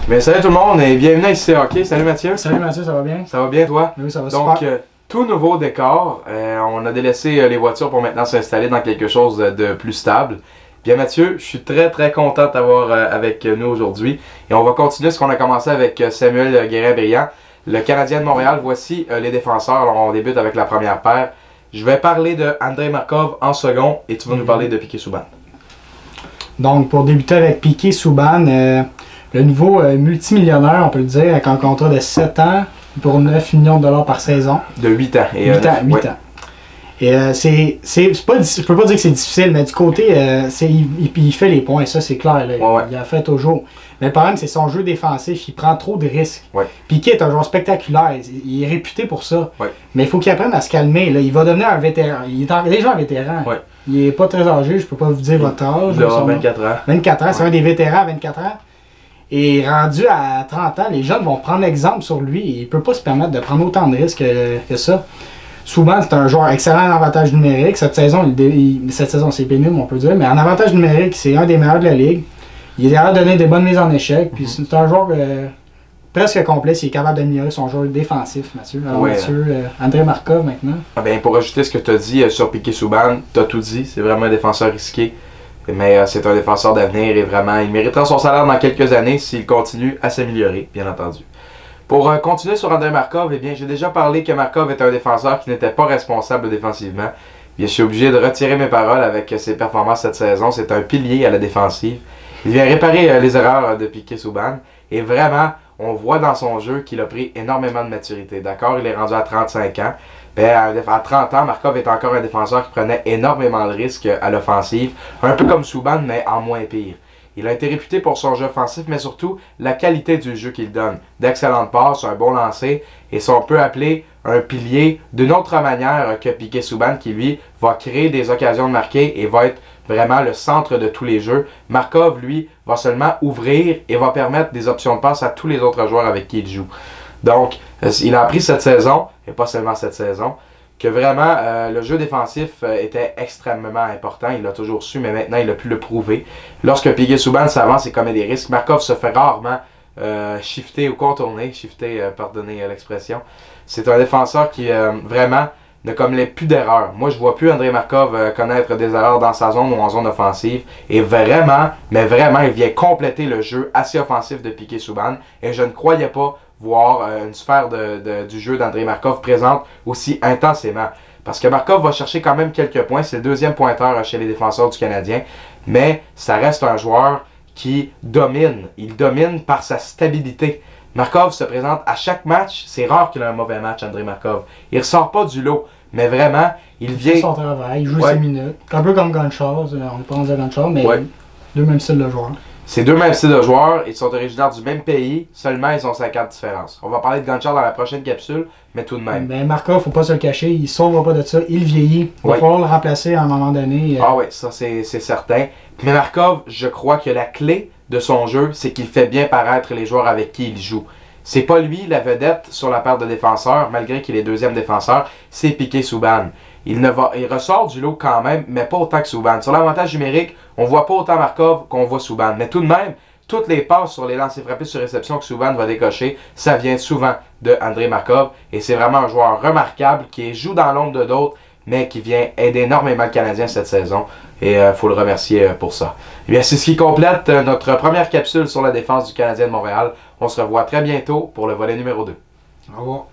Mais salut tout le monde et bienvenue à IC Hockey. Salut Mathieu. Salut Mathieu, ça va bien? Ça va bien toi? Oui, ça va Donc, super. tout nouveau décor. On a délaissé les voitures pour maintenant s'installer dans quelque chose de plus stable. Bien Mathieu, je suis très content de t'avoir avec nous aujourd'hui. Et on va continuer ce qu'on a commencé avec Samuel Guérin-Brillant. Le Canadien de Montréal, voici les défenseurs. Alors on débute avec la première paire. Je vais parler de Andrei Markov en second et tu vas nous parler de Piquet Souban. Donc, pour débuter avec Piquet Souban, le nouveau multimillionnaire, on peut le dire, avec un contrat de 7 ans pour 9 millions de dollars par saison. De 8 ans. Et 8 ans. Et je peux pas dire que c'est difficile, mais du côté, il fait les points, ça c'est clair. Là, il a fait toujours. Mais le problème, c'est son jeu défensif, il prend trop de risques. Piquet est un joueur spectaculaire, il est réputé pour ça. Mais il faut qu'il apprenne à se calmer. Là. Il va devenir un vétéran. Il est déjà un vétéran. Il n'est pas très âgé, je peux pas vous dire votre âge. Il a 24 ans. 24 ans, c'est un des vétérans à 24 ans. Et rendu à 30 ans, les jeunes vont prendre exemple sur lui. Et il ne peut pas se permettre de prendre autant de risques que ça. Souvent, c'est un joueur excellent en avantage numérique. Cette saison, c'est pénible, on peut dire. Mais en avantage numérique, c'est un des meilleurs de la ligue. Il est capable de donner des bonnes mises en échec. Puis c'est un joueur presque complet s'il est capable d'améliorer son jeu défensif, Mathieu. Alors, Mathieu, Andrei Markov maintenant. Pour ajouter ce que tu as dit sur Piquet Souban, tu as tout dit. C'est vraiment un défenseur risqué. Mais c'est un défenseur d'avenir et vraiment, il méritera son salaire dans quelques années s'il continue à s'améliorer, bien entendu. Pour continuer sur Andrei Markov, eh bien, j'ai déjà parlé que Markov est un défenseur qui n'était pas responsable défensivement. Bien, je suis obligé de retirer mes paroles avec ses performances cette saison. C'est un pilier à la défensive. Il vient réparer les erreurs de Piquet Souban. Et vraiment, on voit dans son jeu qu'il a pris énormément de maturité. D'accord, il est rendu à 35 ans. À 30 ans, Markov est encore un défenseur qui prenait énormément de risques à l'offensive. Un peu comme Souban, mais en moins pire. Il a été réputé pour son jeu offensif, mais surtout la qualité du jeu qu'il donne. D'excellentes passes, un bon lancer, et si on peut appeler un pilier d'une autre manière que Piquet Souban, qui lui va créer des occasions de marquer et va être vraiment le centre de tous les jeux. Markov, lui, va seulement ouvrir et va permettre des options de passe à tous les autres joueurs avec qui il joue. Donc, il a appris cette saison, et pas seulement cette saison, que vraiment le jeu défensif était extrêmement important. Il l'a toujours su, mais maintenant il a pu le prouver. Lorsque Piquet Souban s'avance et commet des risques, Markov se fait rarement shifter ou contourner. Pardonnez l'expression. C'est un défenseur qui vraiment ne commet plus d'erreurs. Moi, je vois plus Andrei Markov connaître des erreurs dans sa zone ou en zone offensive. Et vraiment, mais vraiment, il vient compléter le jeu assez offensif de Piquet Souban. Et je ne croyais pas voir une sphère du jeu d'Andrei Markov présente aussi intensément. Parce que Markov va chercher quand même quelques points. C'est le deuxième pointeur chez les défenseurs du Canadien. Mais ça reste un joueur qui domine. Il domine par sa stabilité. Markov se présente à chaque match. C'est rare qu'il ait un mauvais match, Andrei Markov. Il ne ressort pas du lot. Mais vraiment, il vient... Il fait son travail, il joue 6 minutes. Un peu comme Gonchar. On n'est pas rendu à Gonchar, mais deux mêmes styles de joueurs. C'est deux mêmes styles de joueurs, ils sont originaires du même pays, seulement ils ont 50 différences. On va parler de Gonchar dans la prochaine capsule, mais tout de même. Mais Markov, faut pas se le cacher, il ne sauvera pas de ça, il vieillit. Il va falloir le remplacer à un moment donné. Ah oui, ça c'est certain. Mais Markov, je crois que la clé de son jeu, c'est qu'il fait bien paraître les joueurs avec qui il joue. C'est pas lui la vedette sur la paire de défenseurs, malgré qu'il est deuxième défenseur, c'est Piquet Souban. Il ressort du lot quand même, mais pas autant que Souban. Sur l'avantage numérique, on ne voit pas autant Markov qu'on voit Souban. Mais tout de même, toutes les passes sur les lancers frappés sur réception que Souban va décocher, ça vient souvent de Andrei Markov. Et c'est vraiment un joueur remarquable qui joue dans l'ombre de d'autres, mais qui vient aider énormément le Canadien cette saison. Et il faut le remercier pour ça. Eh bien, c'est ce qui complète notre première capsule sur la défense du Canadien de Montréal. On se revoit très bientôt pour le volet numéro 2. Au revoir.